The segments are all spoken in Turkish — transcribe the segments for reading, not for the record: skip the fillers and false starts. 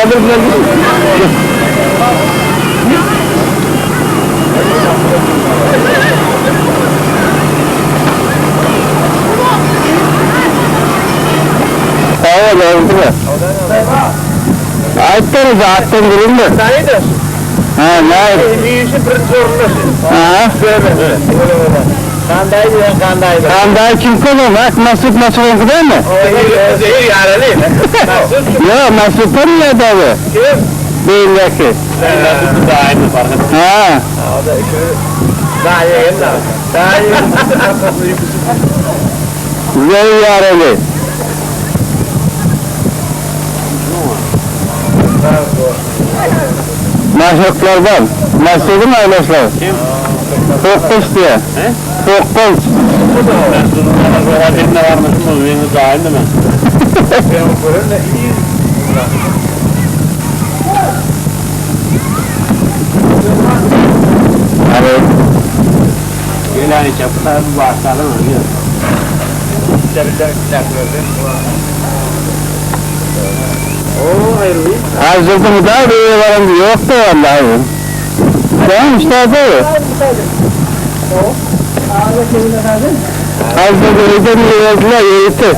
kaldır biraz. Evet, oldu mu? Ayıttınız, attın durun da. Neyidir? Ha, ne? Bir işin birinci zorundasın. Ha? Böyle. Kandaydı ben kandaydı. Kanday kim konumak? Mesut Mesut'un değil mi? O zehir yareli. Nasıl? Yok, Mesut'un ne tabi? Kim? Değildeki. Mesut'un da aynı farkı. Ha. O da daha iyi lan. Daha iyi. Zehir yareli. Maşuklardan. Mesut'un ailesi. Kim? Kokkuş diye. He? Kokkuş. Ben durumlara göre birine varmışım o beni daha aynı mı? Ben böyle de iyi. Hani İlani çapıda bir başlayalım mı? Oo hayırlı. hazırdı mı da böyle varım diyor. Yok da vallahi. Tamam işte böyle. Hazırdı öyle mi yazdılar yeğiti.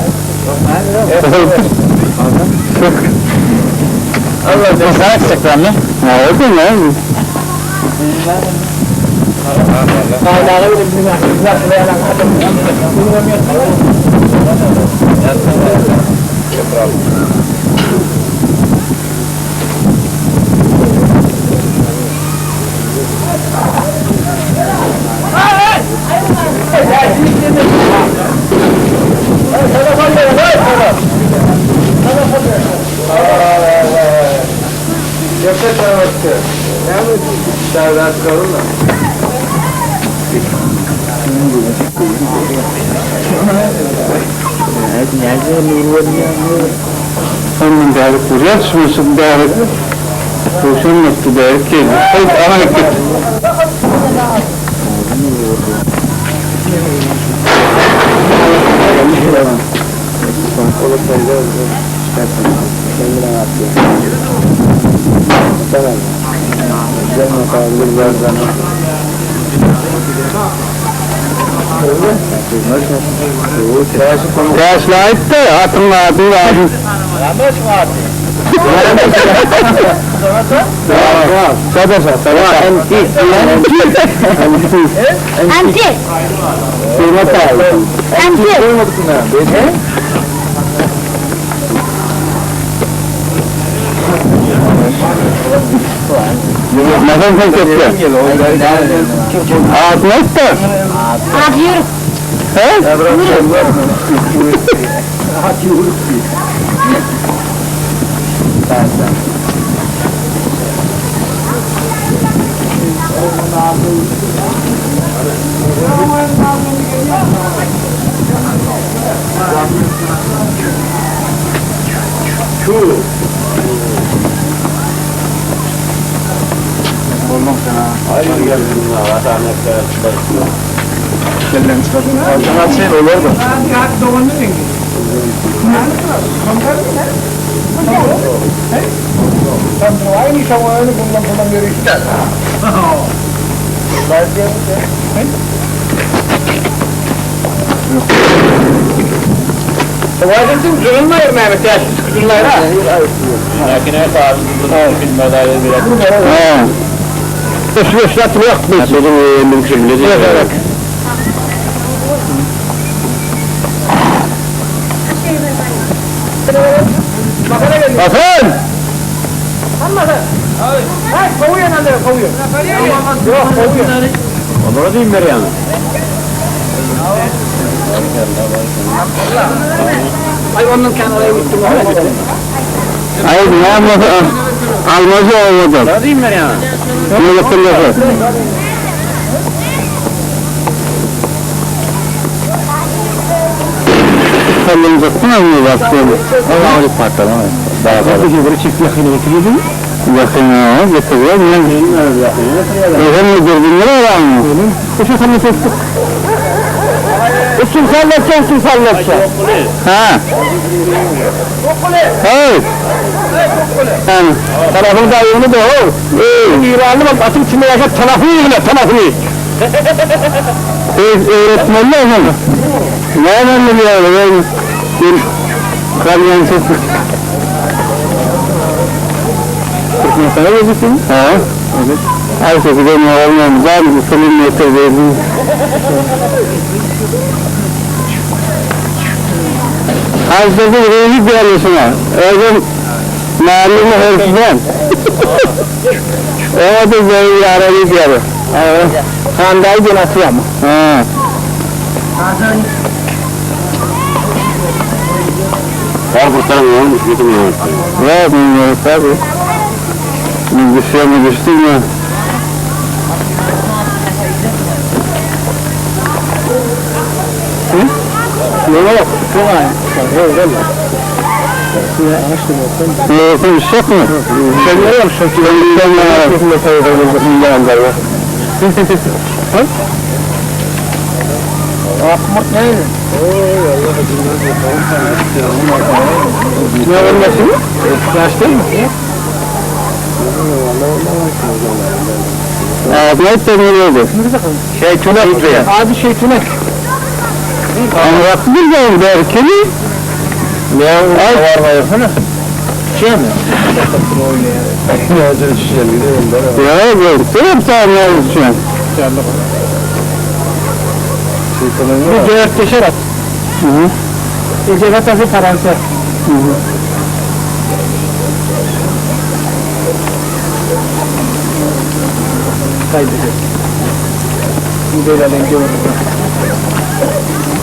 Allah ne sana çıkacak lan? Ne oldu ne? Hala öyle bir Onun değerli kuruyor, sürüsün değerli. Kuşun mutlu değerli ki. Hayır, ama git. Tersine ait de atın adı lazım. Yanlış mı abi? Sadece antik. Antik. Kıymet abi. Antik. Neden sen kötü? Ağzına ister. Afiyet. He? Hayır geldin ya. Vatandaşlar. Kellen çıkartın. Ağzına şey olur da. Vazgeçtim zulümler Mehmet ya. Zulümler ha. Makine sağlıklı bilmeden bile. He. Şu ıslatma yok mu? Benim mümkün değil. Evet. Bakın! Kovuyor lan diyor, kovuyor. Yok, kovuyor. Onlara diyeyim ver yani. Ay onun kenarına gittim. Hayır, ne yapmadı? Almazı olmadı. Ne diyeyim ben yani? Ne yaptın lafı? Kallını uzattın mı baktığını? Allah'a öyle patladı ama. Daha fazla. Peki böyle çift yakını getiriyordu mu? Yakını getiriyor. Efendim mi dürbünleri var mı? Koşa sana sesli. Kim sallatacak, kim sallatacak? Ha. Evet. Yani, tarafın da yolu da o. İranlı bak, atın içinde yaşa tarafını yine, tarafını. Öğretmenli efendim. Ne önemli bir yerde, böyle bir kalyan sesi. Sana gözüksün? Ha. Evet. Her sesi benim oğlum, zaten ısınım yeterli. Hastası rezil bir yerleşime. Öyle mahallini hırsızdan. O da böyle yararlı bir yeri. Kandayı genası yapma. Var kurtaramıyor olmuş, yutmuyor. Ya bilmiyoruz tabi. Düşüyor mu düştü mü? Yok, çok aynı. Yok, şok mu? Şöyle yok, şok gibi. Akmak neydi? Ne olması mı? Yaşlı mı? Ağzına temizliyordu. Şeytünek diye. Abi şeytünek. Anlattı bir zaman derkeni. Ne var mı yapsana? Şey mi? Ya gördüm sen ne olursun? Bu cevap teşerat. Cevap tabi Fransa. Kaydediyor. Bu böyle rengi olur.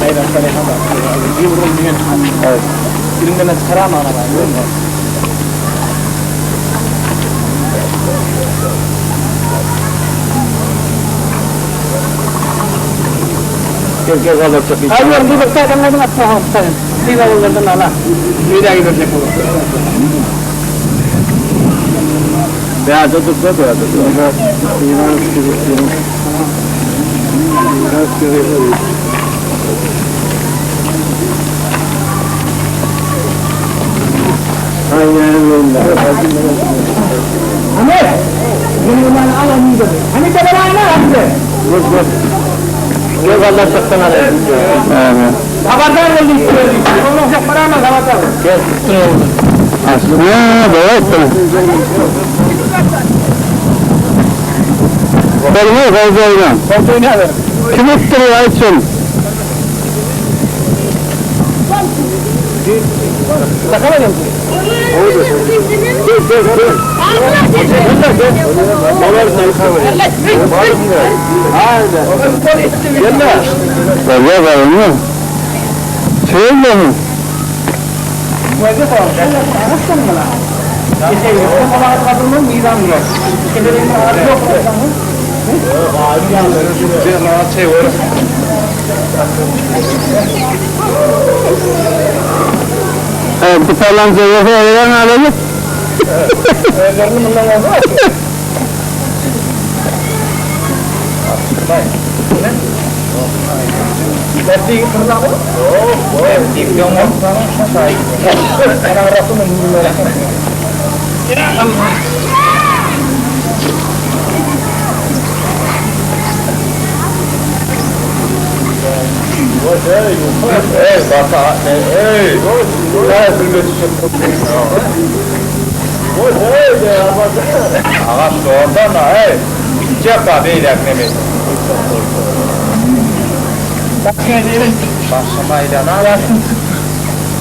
Hayır, sana yapamam. Bir vurum düğün. Evet. Birimden çıkaramam ama. Gel alacak. Hayır, bir baksa adamlardan atma. Bir davullardan ala. Bir daha gidecek olur. Ya dur. Aynen öyle. Ahmet! Bunu bana al onu da. Hani de bana al abi. Dur. Yok Allah saktan al. Evet. Haberdar oldum. Onun çok para ama haberdar. Gel. Aslında evet. Benim fazla oynam. Fazla oynayalım. Kim ettiriyor açın? Takamayalım. Dur. Gel bakalım mı? Söyle mi? Evet, bu falan zeyyefe evden alacak. Ağaç doğrudan da gidecek daha değil ekmeği. Başlamayla ne yaparsın?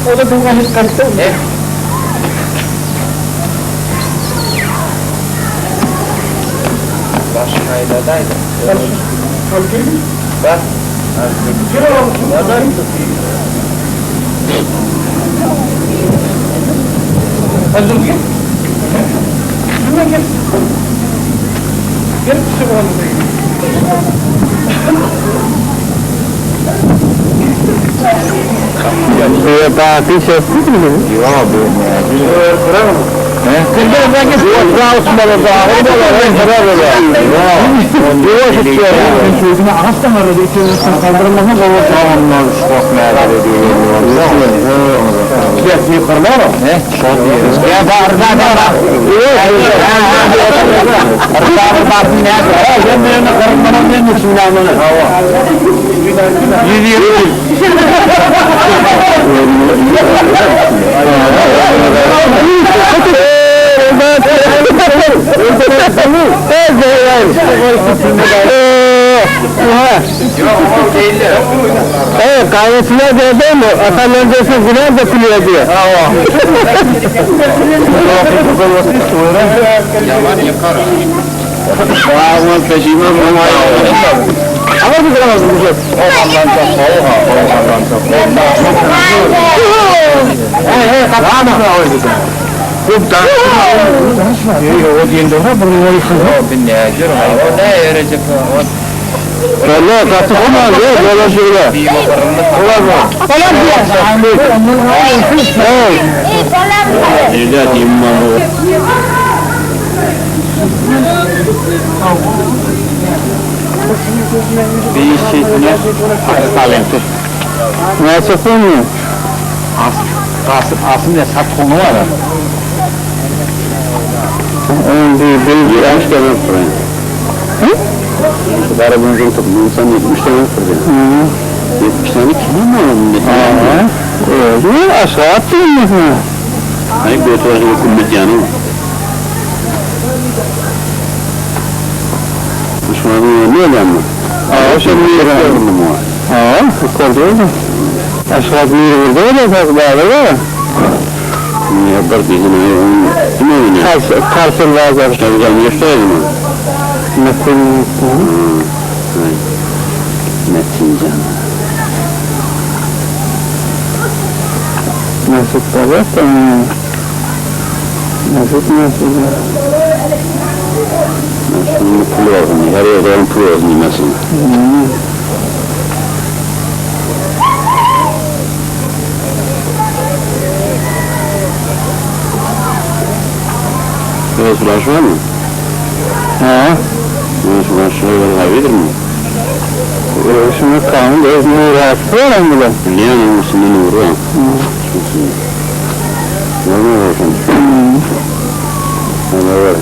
O da bundan hiç kaçtı mı? Başlamayla daydı. Ben. Hazır gel. Hemen gel. Gel şu bakalım. Şuraya tatil şey yaptın mı? Yok abi. Kırar mı? Kırgın'daki Osman Osman'ı da o da var, beraber var. Yavaş içiyor. Sözünü ağaçtan aradı, içiyorsan kaldırılmasın, o tamamlar çok merak ediyor. Ya yukarıda mı? Ne? Çok iyi. Ya bağırda da var. Arkadan bakın ne yapıyor? Ben de yanına karınmadan ne misin lan? Yürüyorum. Evet, kahvesine geldi mi? Atanların diyorsun, günah da kılıyor diye. Yaman yakar. Ağzına peşime bulmayı Ama bir zaman bulacağız. Oğlandan çok soğuk ha. Oğlandan çok soğuk. O diyende var, bunu verirsin. O ne acır ha. O ne öğrecek o. Vallahi katık olmaz ya, böyle şöyle. Bir bakarımda. Olmaz mı? Olmaz mı? Evet. Nerede diyeyim ben o. Bir şeysine talenti. Ne çıksın mı? Aslında sat konu var ha. Bir Kaç tane fırın? Şu arabın renk topu insan 70 tane fırın. 70 tane kim mi onun? öyle aşağı attın mı? Hayır bir oturacak hükümet yani. Düşmanın ne öyle ama? Şimdi yapıyorum mu? Koldu öyle. Aşağı bir yeri burada öyle takılardı ya. Yapar bizim kim oynuyor? Karsın bazı. İşte güzel gösterelim mi? Metin canım. Mesut da var da. Mesut. Şimdi pul olsun, her yerden pul olsun mesela. Biraz ulaş var mı? Biraz ulaş verir mi? Şimdi kanun özünü rahatsız var mı bile? Liyanın üstünden uğru ha. Ne var olsun? Ne var?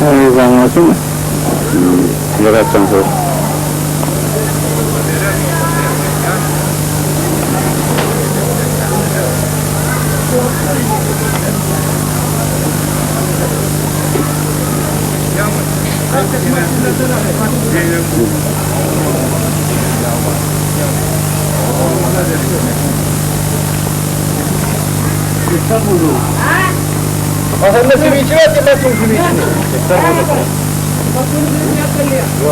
Her zamanlasın mı? Yaratsan sor. Sen de sürü içine at, ben sürü içine.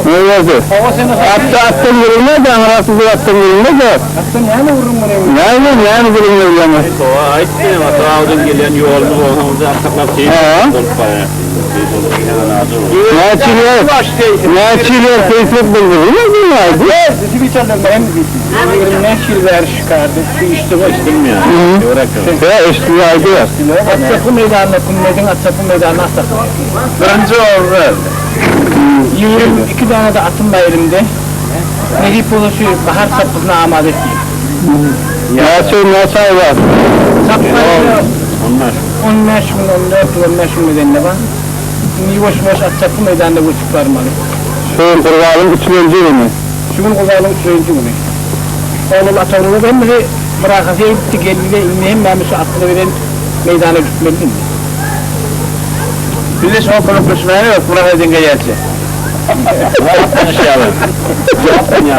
Ne yazdı? Attım vurulma da, rahatsızlık attım vurulma da. Attım yani vurulma ne? Yani vurulma ama. Doğa ait benim hatıradan gelen yolunu olmamızı ataklar şeyi olup bayağı. Ne açılıyor Facebook bildirir mi? Evet, Twitter'dan ben meşhur ver çıkardı. İşte başladım ya. Ya üstüne aydı ya. Atsaklı meydanına, kumledin atsaklı meydanına atsaklı. Önce orada. 22 tane de atım var elimde. Nehir polosu bahar sapısına amade ettiğim. Ne çay var? Sapları 15 bin, 14 bin medeninde var. Yavaş yavaş atsaklı meydanında buçuklarım var. Şunun kurbanın 3. günü. Şunun kurbanın 3. günü. Oğlum atamını ben de bırakasıya gitti geldiğinde inmeyeyim ben bir şey aklına veren meydana gitmeliyim. Bir de son profesyonel yok, buraya dinle gelse. Yapın şey alın. Yapın ya.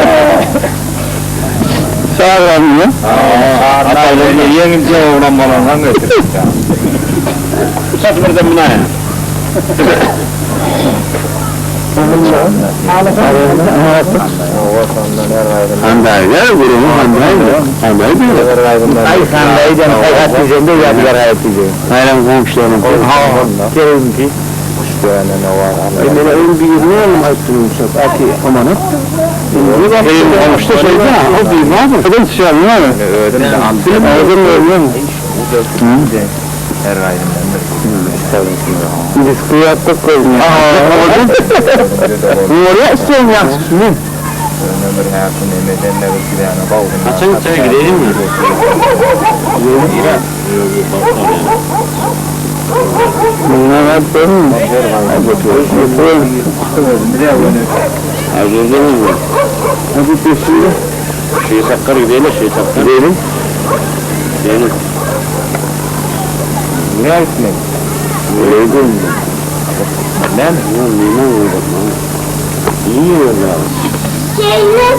Sağlar mı? Atalarını yenince oğlan balandan götürür. Satmırdan buna ya. Handaylar grubu handaydı. Ay handaydı. Hayat düzende yapılar hayat düzende. Aynen komşularım. Gelin ki. Yani ne var? Emine ön bir ne oğlum ayıttırım çok. Ati amanat. Bir bak işte şeyde ha. O bir var mı? Kadın sıçrar mı var mı? Öğren de Film ağzım öyle mi? her ayrımdan Biz kıyatta koydum. Oraya istiyorum ya. ömür hayatın emedenle bir silahına bağlı. Açın içeri gidelim mi? Buna ne yapalım? Hadi peşinde. Şey sakkar gidelim, şey sakkar. Gidelim. Gidelim. Ne etmek? Gidelim. Ben? Ne oldu? İyi ya. Şeyler.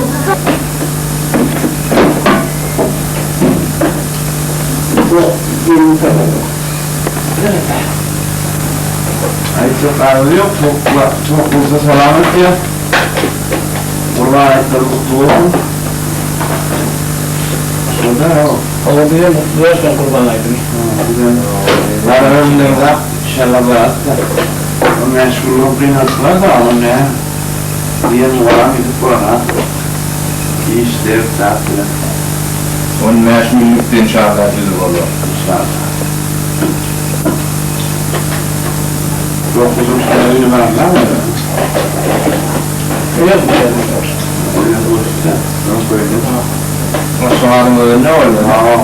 Ay çok ağrıyor, çok uzun selamet ya. Kurban ayetleri kutlu olsun. Şurada ya. O diye mutlu olsun kurban aydın. Var önümde inşallah bıraktı. O meşgulluğun kıymetler de alın ya. Diye numaram gidip burana. İyi işler, tatil. Onun meşgulükte inşallah bizim olur. İnşallah. Çok uzun süre öyle meraklar mı? Yok mu? Öyle bu işte. Yok öyle. O soğanın öyle ne olur? Aa,